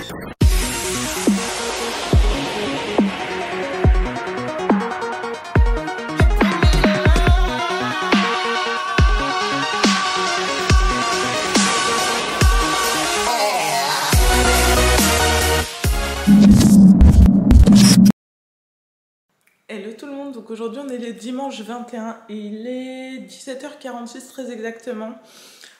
Hello tout le monde, donc aujourd'hui on est le dimanche 21 et il est 17h46 très exactement.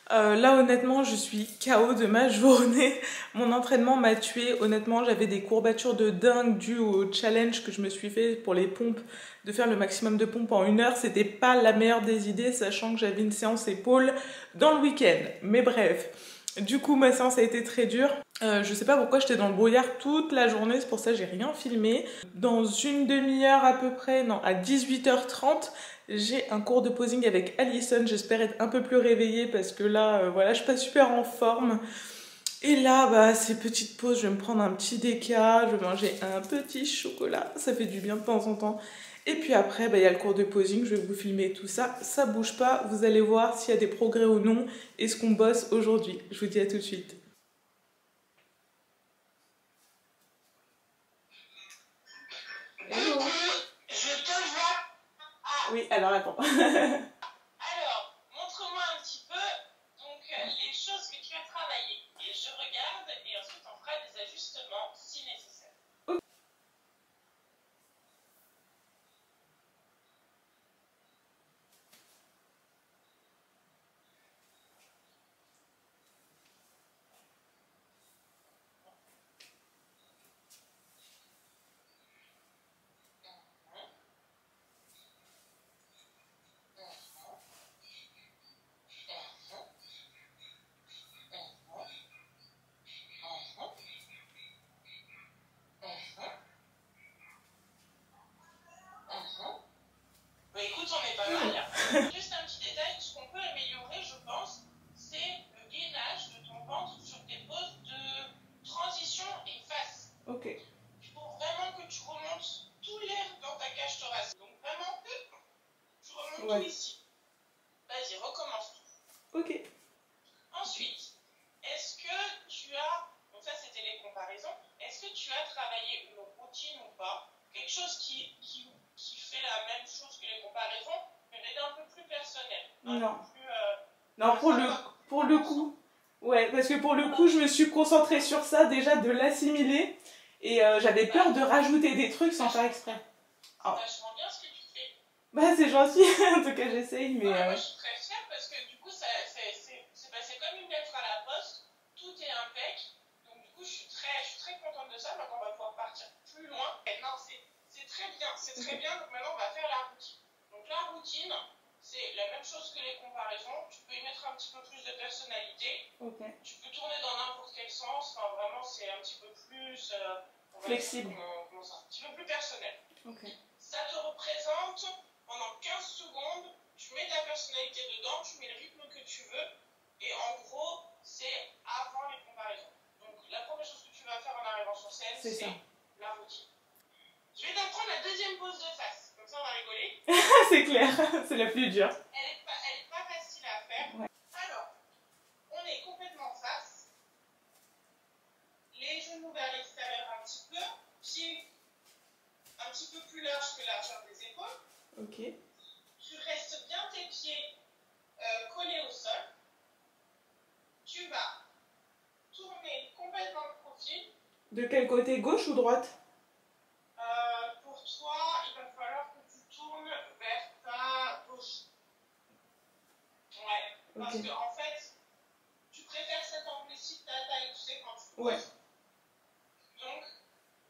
Là honnêtement je suis KO de ma journée, mon entraînement m'a tué, honnêtement j'avais des courbatures de dingue dues au challenge que je me suis fait pour les pompes, de faire le maximum de pompes en 1 heure, c'était pas la meilleure des idées sachant que j'avais une séance épaule dans le week-end, mais bref. Du coup ma séance a été très dure, je sais pas pourquoi j'étais dans le brouillard toute la journée, c'est pour ça que j'ai rien filmé. Dans une demi-heure à peu près, non à 18h30, j'ai un cours de posing avec Alison, j'espère être un peu plus réveillée parce que là voilà je suis pas super en forme. Et là bah ces petites pauses, je vais me prendre un petit déca, je vais manger un petit chocolat, ça fait du bien de temps en temps. Et puis après, bah, y a le cours de posing, je vais vous filmer tout ça. Ça bouge pas, vous allez voir s'il y a des progrès ou non et ce qu'on bosse aujourd'hui. Je vous dis à tout de suite. Hello. Je te vois. Ah, Oui, alors attends. alors, montre-moi un petit peu donc, les choses que tu as travaillées. Et je regarde et ensuite on fera des ajustements si nécessaire. Bah, écoute, on est pas mal. Juste un petit détail, ce qu'on peut améliorer, je pense, c'est le gainage de ton ventre sur tes poses de transition et face. Ok. Il faut vraiment que tu remontes tout l'air dans ta cage thoracique. Donc vraiment, tu remontes tout ici. Vas-y, recommence tout. Ok. Ensuite, est-ce que tu as, donc ça c'était les comparaisons, est-ce que tu as travaillé une routine ou pas? Quelque chose qui fait la même chose que les comparaisons, mais d'un peu plus personnel. Non. Plus, Non, pour le coup. Ouais, parce que pour le coup, je me suis concentrée sur ça déjà, de l'assimiler. Et j'avais peur de rajouter des trucs sans faire exprès. c'est vachement bien ce que tu fais. Bah c'est gentil, en tout cas j'essaye, mais... Ouais, moi je suis très fière parce que du coup c'est passé comme une lettre à la poste, tout est impec, donc du coup je suis très contente de ça, maintenant on va pouvoir partir plus loin. Et non, c'est très bien, donc maintenant on va faire la routine. Donc la routine, c'est la même chose que les comparaisons, tu peux y mettre un petit peu plus de personnalité, Okay. tu peux tourner dans n'importe quel sens, enfin vraiment c'est un petit peu plus... Flexible. Comment ça, un petit peu plus personnel. Okay. Ça te représente pendant 15 secondes, tu mets ta personnalité dedans, tu mets le rythme que tu veux, et en gros, c'est avant les comparaisons. Donc la première chose que tu vas faire en arrivant sur scène, c'est la routine. Je vais t'apprendre la deuxième pose de face, comme ça on va rigoler. C'est clair, c'est la plus dure. Elle est pas facile à faire. Ouais. Alors, on est complètement face, les genoux vers l'extérieur un petit peu, pieds un petit peu plus large que la largeur des épaules. Ok. Tu restes bien tes pieds collés au sol. Tu vas tourner complètement le profil. De quel côté, gauche ou droite? Pour toi, il va falloir que tu tournes vers ta gauche. Ouais, parce que en fait, tu préfères cet angle-ci de ta taille, tu sais, quand tu poses. Ouais. Donc,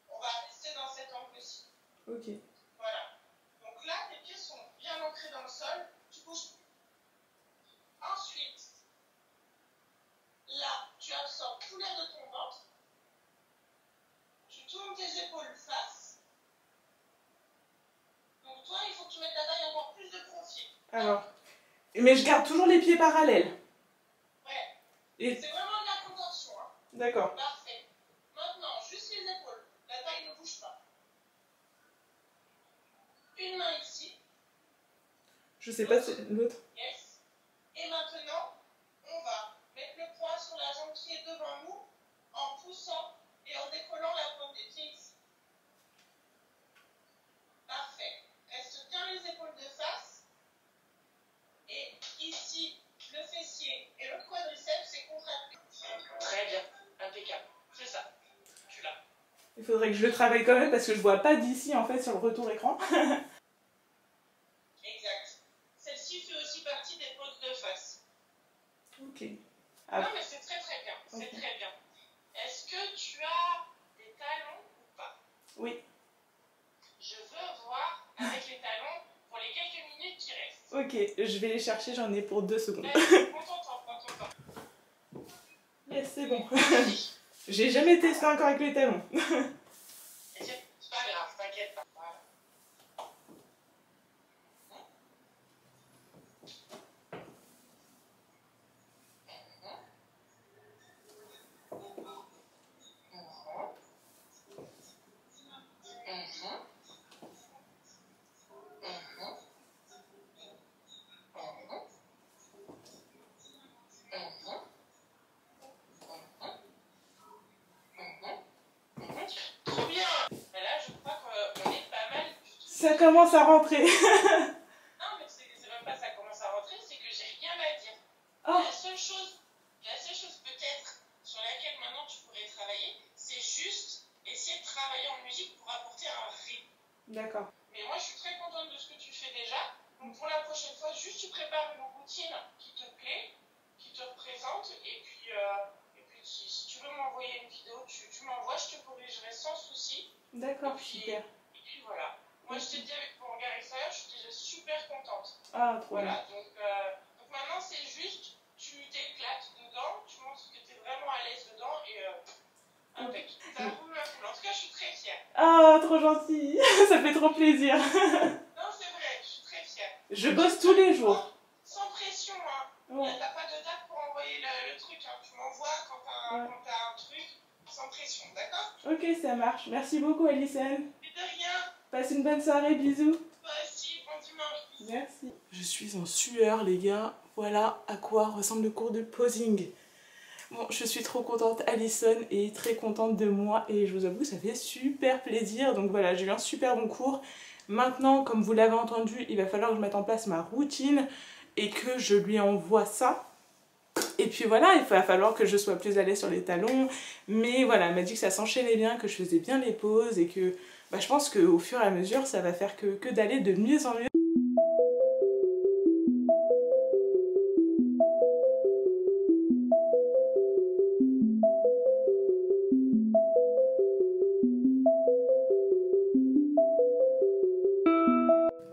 on va rester dans cet angle-ci. Ok. Voilà. Donc là, tes pieds sont bien ancrés dans le sol, tu bouges plus. Ensuite, là, tu absorbes tout l'air de ton ventre. Tu tournes tes épaules face. Donc toi, il faut que tu mettes ta taille encore plus de profil. Alors, mais je garde toujours les pieds parallèles. Ouais. Et... c'est vraiment de la contention. Hein. D'accord. Parfait. Maintenant, juste les épaules. La taille ne bouge pas. Une main ici. Je sais pas, c'est l'autre. Yes. Et maintenant, on va mettre le poing sur la jambe qui est devant nous en poussant et Il faudrait que je le travaille quand même parce que je vois pas d'ici en fait sur le retour écran. Exact. Celle-ci fait aussi partie des poses de face. Ok. Ah. Non mais c'est très très bien, c'est okay. Très bien. Est-ce que tu as des talons ou pas? Oui. Je veux voir avec les talons pour les quelques minutes qui restent. Ok, je vais les chercher, j'en ai pour 2 secondes. Prends ton temps, prends ton temps. Yes, c'est bon. J'ai jamais testé encore avec les talons. C'est pas grave, t'inquiète pas. Voilà. Trop bien. Et là, je crois qu'on est pas mal. Ça commence à rentrer. Non, mais c'est même pas ça commence à rentrer, c'est que j'ai rien à dire. Oh. La seule chose peut-être sur laquelle maintenant tu pourrais travailler, c'est juste essayer de travailler en musique pour apporter un rythme. D'accord. Mais moi, je suis très contente de ce que tu fais déjà. Donc pour la prochaine fois, juste tu prépares une routine qui te plaît, qui te représente, et puis si tu veux m'envoyer une vidéo, tu m'envoies, je te corrigerai sans souci. D'accord, super. Et puis voilà. Moi, je t'ai dit avec mon regard extérieur, je suis déjà super contente. Ah, trop bien. Voilà, donc maintenant, c'est juste, tu t'éclates dedans, tu montres que tu es vraiment à l'aise dedans, et impec. Ça roule la foule. En tout cas, je suis très fière. Ah, trop gentil. Ça fait trop plaisir. Non, c'est vrai, je suis très fière. Je bosse tous les jours. Sans pression, hein. Ouais. T'as pas de date pour envoyer le truc, hein. Tu m'envoies quand t'as un truc, sans pression, d'accord? Ok, ça marche. Merci beaucoup, Alison. Mais de rien. Passe une bonne soirée, bisous. Toi aussi, bon dimanche. Merci. Je suis en sueur, les gars. Voilà à quoi ressemble le cours de posing. Bon, je suis trop contente. Alison est très contente de moi et je vous avoue, ça fait super plaisir. Donc voilà, j'ai eu un super bon cours. Maintenant, comme vous l'avez entendu, il va falloir que je mette en place ma routine et que je lui envoie ça. Et puis voilà, il va falloir que je sois plus à l'aise sur les talons. Mais voilà, elle m'a dit que ça s'enchaînait bien, que je faisais bien les pauses et que je pense qu'au fur et à mesure, ça va faire que d'aller de mieux en mieux.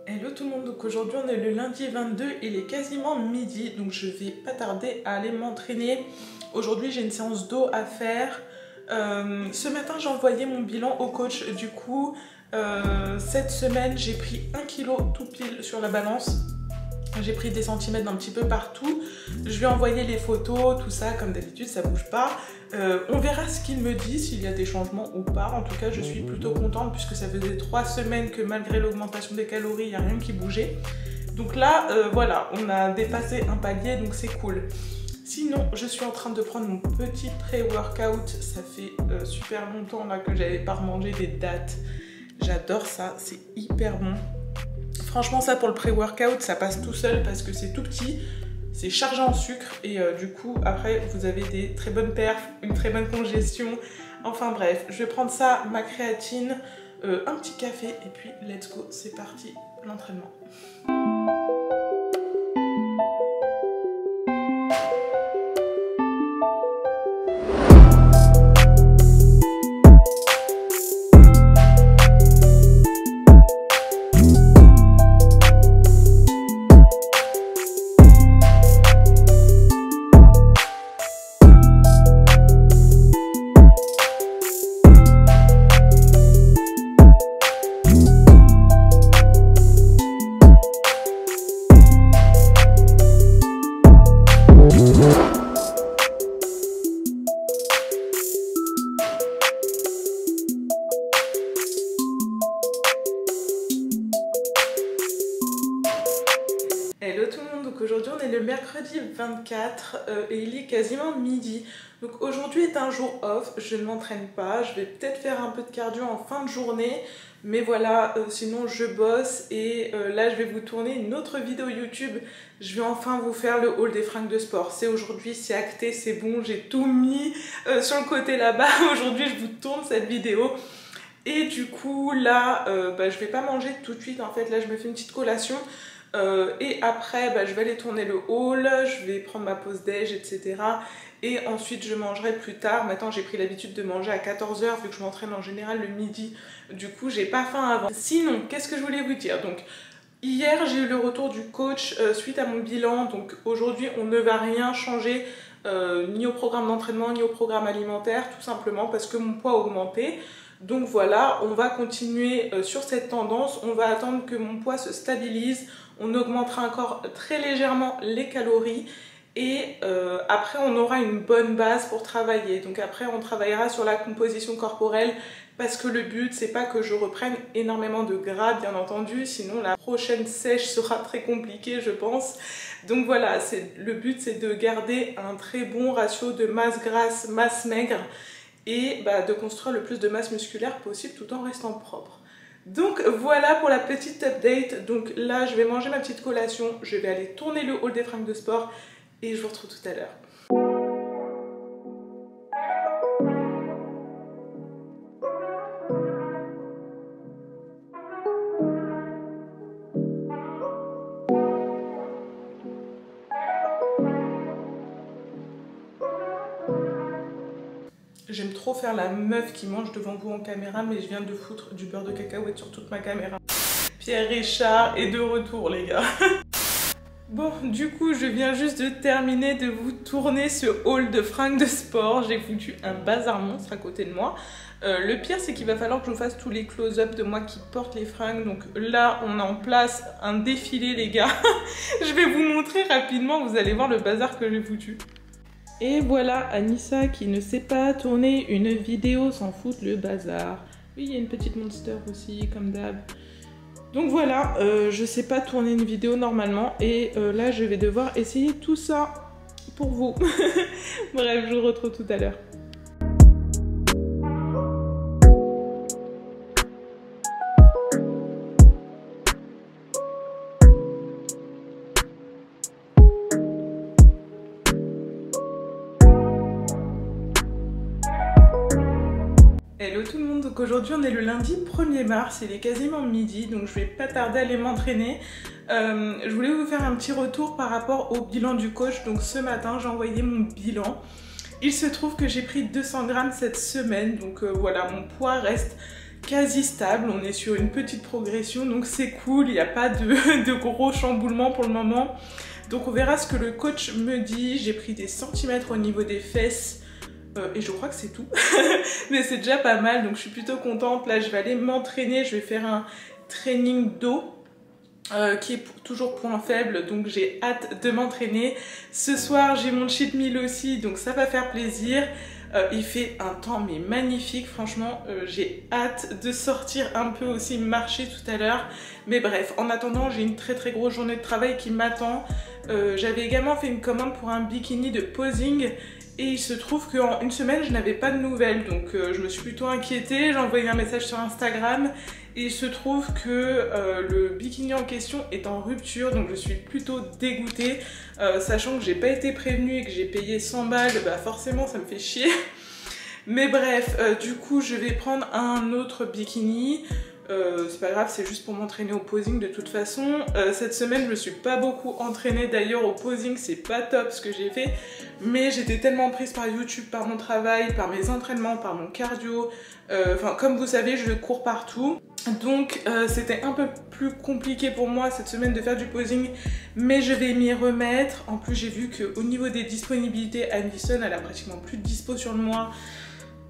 Hello tout le monde, donc aujourd'hui on est le lundi 22, il est quasiment midi, donc je vais pas tarder à aller m'entraîner. Aujourd'hui j'ai une séance d'eau à faire. Ce matin j'ai envoyé mon bilan au coach, du coup cette semaine j'ai pris 1 kg tout pile sur la balance. J'ai pris des centimètres d'un petit peu partout. Je lui ai envoyé les photos, tout ça, comme d'habitude, ça bouge pas. On verra ce qu'il me dit, s'il y a des changements ou pas. En tout cas, je suis plutôt contente puisque ça faisait 3 semaines que malgré l'augmentation des calories, il n'y a rien qui bougeait. Donc là, voilà, on a dépassé un palier, donc c'est cool. Sinon, je suis en train de prendre mon petit pré-workout. Ça fait super longtemps là que j'avais pas remangé des dattes. J'adore ça, c'est hyper bon. Franchement, ça pour le pré-workout, ça passe tout seul parce que c'est tout petit, c'est chargé en sucre et du coup, après, vous avez des très bonnes perfs, une très bonne congestion. Enfin bref, je vais prendre ça, ma créatine, un petit café et puis let's go, c'est parti, l'entraînement. donc aujourd'hui on est le mercredi 24 et il est quasiment midi. Donc aujourd'hui est un jour off, je ne m'entraîne pas, je vais peut-être faire un peu de cardio en fin de journée. Mais voilà, sinon je bosse et là je vais vous tourner une autre vidéo YouTube. Je vais enfin vous faire le haul des fringues de sport. C'est aujourd'hui, c'est acté, c'est bon, j'ai tout mis sur le côté là-bas. Aujourd'hui je vous tourne cette vidéo. Et du coup là, je vais pas manger tout de suite en fait. Là je me fais une petite collation. Et après je vais aller tourner le haul, je vais prendre ma pause déj, etc. Et ensuite je mangerai plus tard. Maintenant j'ai pris l'habitude de manger à 14 h vu que je m'entraîne en général le midi. Du coup j'ai pas faim avant. Sinon, qu'est-ce que je voulais vous dire? Donc hier j'ai eu le retour du coach suite à mon bilan. Donc aujourd'hui on ne va rien changer ni au programme d'entraînement ni au programme alimentaire. Tout simplement parce que mon poids a augmenté. Donc voilà, on va continuer sur cette tendance. On va attendre que mon poids se stabilise. On augmentera encore très légèrement les calories. Et après on aura une bonne base pour travailler. Donc après on travaillera sur la composition corporelle parce que le but c'est pas que je reprenne énormément de gras bien entendu, sinon la prochaine sèche sera très compliquée je pense. Donc voilà, le but c'est de garder un très bon ratio de masse grasse, masse maigre et de construire le plus de masse musculaire possible tout en restant propre. Donc voilà pour la petite update. Donc là je vais manger ma petite collation, je vais aller tourner le haul des fringues de sport et je vous retrouve tout à l'heure. J'aime trop faire la meuf qui mange devant vous en caméra, mais je viens de foutre du beurre de cacahuète sur toute ma caméra. Pierre Richard est de retour les gars. Bon, du coup, je viens juste de terminer de vous tourner ce haul de fringues de sport. J'ai foutu un bazar monstre à côté de moi. Le pire, c'est qu'il va falloir que je vous fasse tous les close-up de moi qui porte les fringues. Donc là, on a en place un défilé, les gars. Je vais vous montrer rapidement, vous allez voir le bazar que j'ai foutu. Et voilà Anissa qui ne sait pas tourner une vidéo sans foutre le bazar. Oui, il y a une petite monster aussi, comme d'hab. Donc voilà, je sais pas tourner une vidéo normalement et là je vais devoir essayer tout ça pour vous. Bref, je vous retrouve tout à l'heure. Hello tout le monde, donc aujourd'hui on est le lundi 1er mars, il est quasiment midi donc je vais pas tarder à aller m'entraîner. Je voulais vous faire un petit retour par rapport au bilan du coach. Donc ce matin j'ai envoyé mon bilan. Il se trouve que j'ai pris 200 grammes cette semaine, donc voilà, mon poids reste quasi stable, on est sur une petite progression donc c'est cool, il n'y a pas de gros chamboulements pour le moment. Donc on verra ce que le coach me dit. J'ai pris des centimètres au niveau des fesses. Et je crois que c'est tout. Mais c'est déjà pas mal, donc je suis plutôt contente. Là, je vais aller m'entraîner. Je vais faire un training dos qui est toujours point faible. Donc j'ai hâte de m'entraîner. Ce soir, j'ai mon cheat meal aussi, donc ça va faire plaisir. Il fait un temps mais magnifique, franchement. J'ai hâte de sortir un peu aussi, marcher tout à l'heure. Mais bref, en attendant, j'ai une très grosse journée de travail qui m'attend. J'avais également fait une commande pour un bikini de posing. Et il se trouve qu'en une semaine, je n'avais pas de nouvelles. Donc je me suis plutôt inquiétée. J'ai envoyé un message sur Instagram. Et il se trouve que le bikini en question est en rupture. Donc je suis plutôt dégoûtée. Sachant que j'ai pas été prévenue et que j'ai payé 100 balles. Bah forcément, ça me fait chier. Mais bref, du coup, je vais prendre un autre bikini. C'est pas grave, c'est juste pour m'entraîner au posing de toute façon. Cette semaine, je me suis pas beaucoup entraînée. D'ailleurs, au posing, c'est pas top ce que j'ai fait. Mais j'étais tellement prise par YouTube, par mon travail, par mes entraînements, par mon cardio. Enfin, comme vous savez, je cours partout. Donc, c'était un peu plus compliqué pour moi cette semaine de faire du posing. Mais je vais m'y remettre. En plus, j'ai vu qu'au niveau des disponibilités, Anison, elle a pratiquement plus de dispo sur le mois.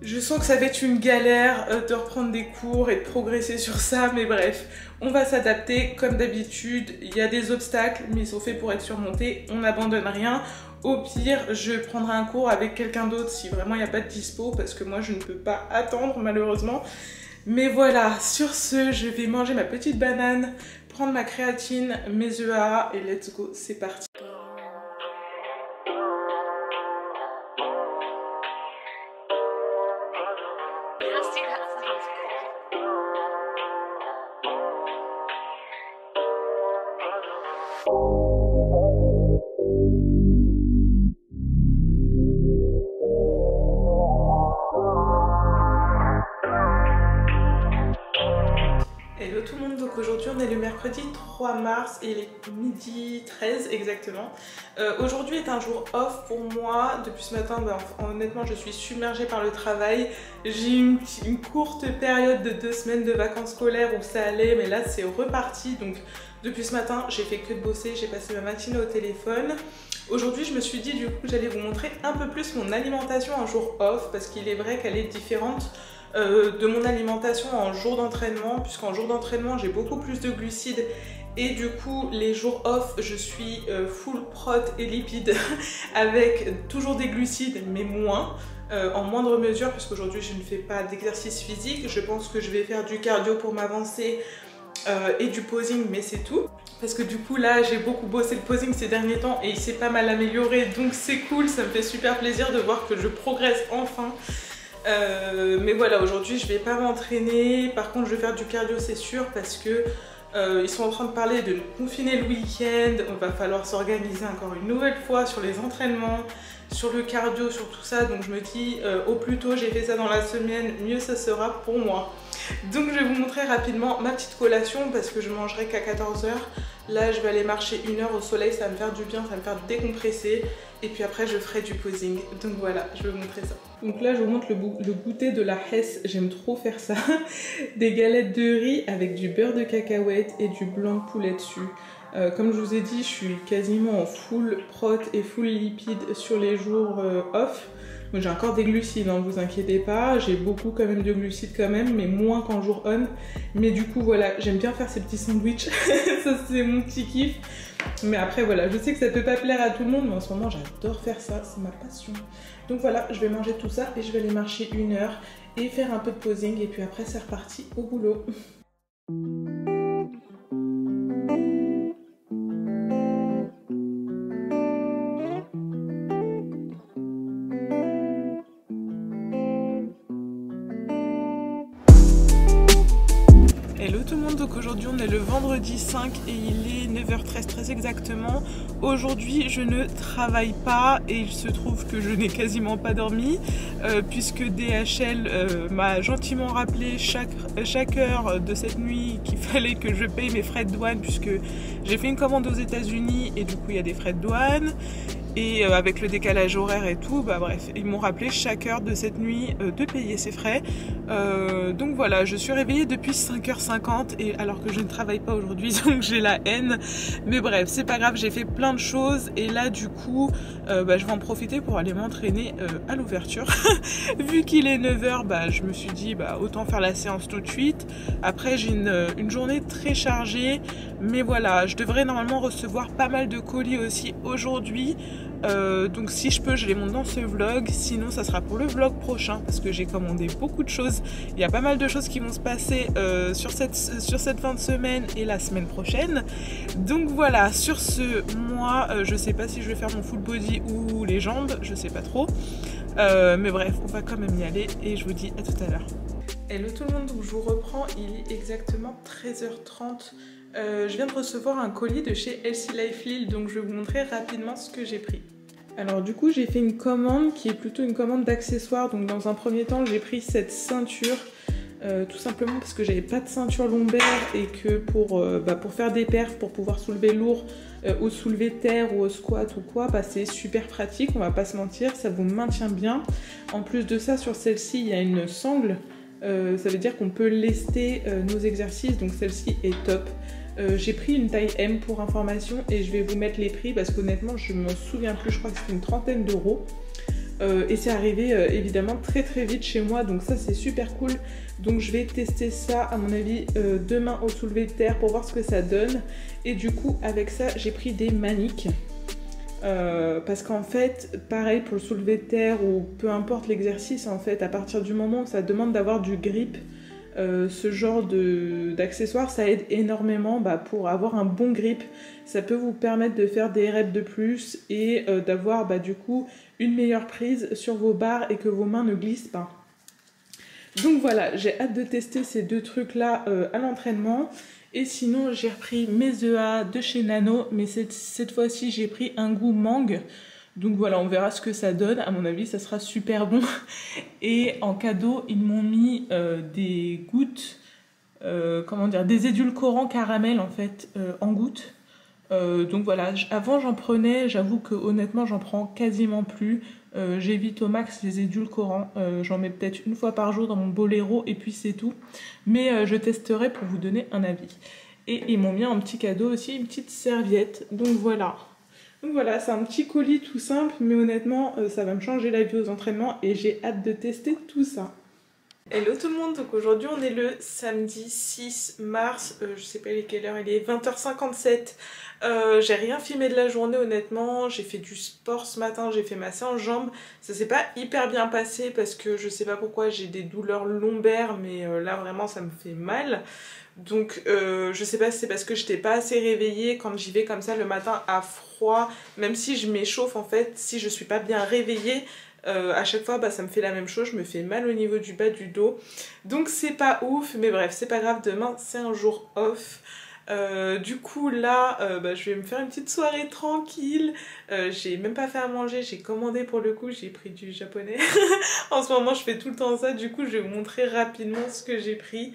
Je sens que ça va être une galère de reprendre des cours et de progresser sur ça, mais bref, on va s'adapter comme d'habitude. Il y a des obstacles, mais ils sont faits pour être surmontés, on n'abandonne rien. Au pire, je prendrai un cours avec quelqu'un d'autre si vraiment il n'y a pas de dispo, parce que moi je ne peux pas attendre malheureusement. Mais voilà, sur ce, je vais manger ma petite banane, prendre ma créatine, mes EA et let's go, c'est parti. Hello tout le monde, donc aujourd'hui on est le mercredi 3 mars et il est midi 13 exactement. Aujourd'hui est un jour off pour moi. Depuis ce matin, honnêtement je suis submergée par le travail. J'ai eu une courte période de 2 semaines de vacances scolaires où ça allait, mais là c'est reparti. Donc depuis ce matin j'ai fait que de bosser, j'ai passé ma matinée au téléphone. Aujourd'hui je me suis dit du coup j'allais vous montrer un peu plus mon alimentation un jour off, parce qu'il est vrai qu'elle est différente de mon alimentation en jour d'entraînement, puisqu'en jour d'entraînement j'ai beaucoup plus de glucides et du coup les jours off je suis full prot et lipides avec toujours des glucides mais moins, en moindre mesure, puisqu'aujourd'hui je ne fais pas d'exercice physique. Je pense que je vais faire du cardio pour m'avancer et du posing, mais c'est tout. Parce que du coup là j'ai beaucoup bossé le posing ces derniers temps et il s'est pas mal amélioré, donc c'est cool, ça me fait super plaisir de voir que je progresse enfin. Mais voilà, aujourd'hui je vais pas m'entraîner. Par contre je vais faire du cardio, c'est sûr, parce que ils sont en train de parler de confiner le week-end. On va falloir s'organiser encore une nouvelle fois sur les entraînements, sur le cardio, sur tout ça. Donc je me dis au plus tôt j'ai fait ça dans la semaine, mieux ça sera pour moi. Donc je vais vous montrer rapidement ma petite collation, parce que je mangerai qu'à 14 h. Là je vais aller marcher 1 heure au soleil, ça va me faire du bien, ça va me faire décompresser. Et puis après je ferai du posing. Donc voilà, je vais vous montrer ça. Donc là je vous montre le goûter de la Hess, j'aime trop faire ça. Des galettes de riz avec du beurre de cacahuète et du blanc de poulet dessus. Comme je vous ai dit, je suis quasiment en full prot et full lipide sur les jours off. J'ai encore des glucides, ne vous inquiétez pas, j'ai beaucoup quand même de glucides quand même, mais moins qu'en jour on. Mais du coup voilà, j'aime bien faire ces petits sandwichs, ça c'est mon petit kiff. Mais après voilà, je sais que ça peut pas plaire à tout le monde, mais en ce moment j'adore faire ça, c'est ma passion. Donc voilà, je vais manger tout ça et je vais aller marcher 1 heure et faire un peu de posing, et puis après c'est reparti au boulot. Hello tout le monde, donc aujourd'hui on est le vendredi 5 et il est 9h13 très exactement. Aujourd'hui je ne travaille pas et il se trouve que je n'ai quasiment pas dormi puisque DHL m'a gentiment rappelé chaque heure de cette nuit qu'il fallait que je paye mes frais de douane, puisque j'ai fait une commande aux États-Unis et du coup il y a des frais de douane. Et avec le décalage horaire et tout, bah bref, ils m'ont rappelé chaque heure de cette nuit de payer ces frais. Donc voilà, je suis réveillée depuis 5h50 et alors que je ne travaille pas aujourd'hui, donc j'ai la haine. Mais bref, c'est pas grave, j'ai fait plein de choses et là du coup, je vais en profiter pour aller m'entraîner à l'ouverture. Vu qu'il est 9h, je me suis dit autant faire la séance tout de suite. Après j'ai une journée très chargée, mais voilà, je devrais normalement recevoir pas mal de colis aussi aujourd'hui. Donc si je peux je les monte dans ce vlog, sinon ça sera pour le vlog prochain parce que j'ai commandé beaucoup de choses. Il y a pas mal de choses qui vont se passer sur cette fin de semaine et la semaine prochaine. Donc voilà, sur ce, moi je sais pas si je vais faire mon full body ou les jambes, je sais pas trop, mais bref on va quand même y aller et je vous dis à tout à l'heure. Hello tout le monde, donc je vous reprends, il est exactement 13h30. Je viens de recevoir un colis de chez Healthy Life Lille, donc je vais vous montrer rapidement ce que j'ai pris. Alors du coup j'ai fait une commande qui est plutôt une commande d'accessoires. Donc dans un premier temps j'ai pris cette ceinture tout simplement parce que j'avais pas de ceinture lombaire et que pour faire des perfs, pour pouvoir soulever lourd au soulevé de terre ou au squat ou quoi, c'est super pratique, on va pas se mentir, ça vous maintient bien. En plus de ça, sur celle-ci il y a une sangle. Ça veut dire qu'on peut lester nos exercices, donc celle-ci est top. J'ai pris une taille M pour information et je vais vous mettre les prix parce qu'honnêtement je me souviens plus, je crois que c'était une trentaine d'euros. Et c'est arrivé évidemment très très vite chez moi, donc ça c'est super cool. Donc je vais tester ça à mon avis demain au soulevé de terre pour voir ce que ça donne. Et du coup avec ça j'ai pris des maniques. Parce qu'en fait, pareil pour le soulevé de terre ou peu importe l'exercice, en fait, à partir du moment où ça demande d'avoir du grip, ce genre d'accessoires, ça aide énormément pour avoir un bon grip. Ça peut vous permettre de faire des reps de plus et d'avoir du coup une meilleure prise sur vos barres et que vos mains ne glissent pas. Donc voilà, j'ai hâte de tester ces deux trucs là à l'entraînement. Et sinon j'ai repris mes EA de chez Nano, mais cette fois-ci j'ai pris un goût mangue. Donc voilà, on verra ce que ça donne. À mon avis, ça sera super bon. Et en cadeau, ils m'ont mis des gouttes, des édulcorants caramel en fait, en gouttes. Donc voilà, avant j'en prenais, j'avoue que honnêtement j'en prends quasiment plus. J'évite au max les édulcorants, j'en mets peut-être une fois par jour dans mon Bolero et puis c'est tout. Mais je testerai pour vous donner un avis. Et ils m'ont mis un petit cadeau aussi, une petite serviette. Donc voilà, c'est un petit colis tout simple, mais honnêtement ça va me changer la vie aux entraînements et j'ai hâte de tester tout ça. Hello tout le monde, donc aujourd'hui on est le samedi 6 mars, je sais pas quelle heure il est, 20h57. J'ai rien filmé de la journée honnêtement, j'ai fait du sport ce matin, j'ai fait ma séance jambes. Ça s'est pas hyper bien passé parce que je sais pas pourquoi j'ai des douleurs lombaires, mais là vraiment ça me fait mal. Donc je sais pas si c'est parce que j'étais pas assez réveillée quand j'y vais comme ça le matin à froid, même si je m'échauffe en fait, si je suis pas bien réveillée, à chaque fois ça me fait la même chose, je me fais mal au niveau du bas du dos, donc c'est pas ouf, mais bref c'est pas grave, demain c'est un jour off. Du coup là je vais me faire une petite soirée tranquille. J'ai même pas fait à manger, j'ai commandé pour le coup, j'ai pris du japonais. En ce moment je fais tout le temps ça, du coup je vais vous montrer rapidement ce que j'ai pris.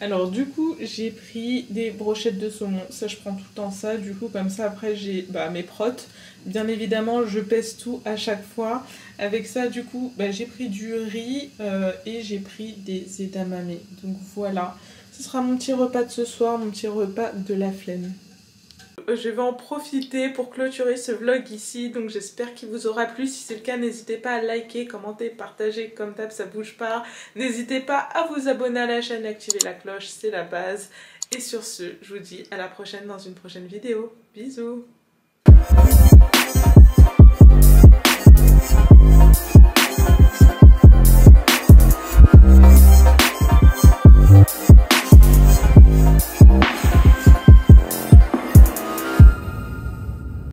Alors du coup j'ai pris des brochettes de saumon, ça je prends tout le temps ça, du coup comme ça après j'ai mes protes. Bien évidemment je pèse tout à chaque fois. Avec ça du coup j'ai pris du riz et j'ai pris des edamame. Donc voilà, ce sera mon petit repas de ce soir, mon petit repas de la flemme. Je vais en profiter pour clôturer ce vlog ici, donc j'espère qu'il vous aura plu. Si c'est le cas, n'hésitez pas à liker, commenter, partager, comme d'hab ça bouge pas. N'hésitez pas à vous abonner à la chaîne, activer la cloche, c'est la base. Et sur ce, je vous dis à la prochaine dans une prochaine vidéo. Bisous!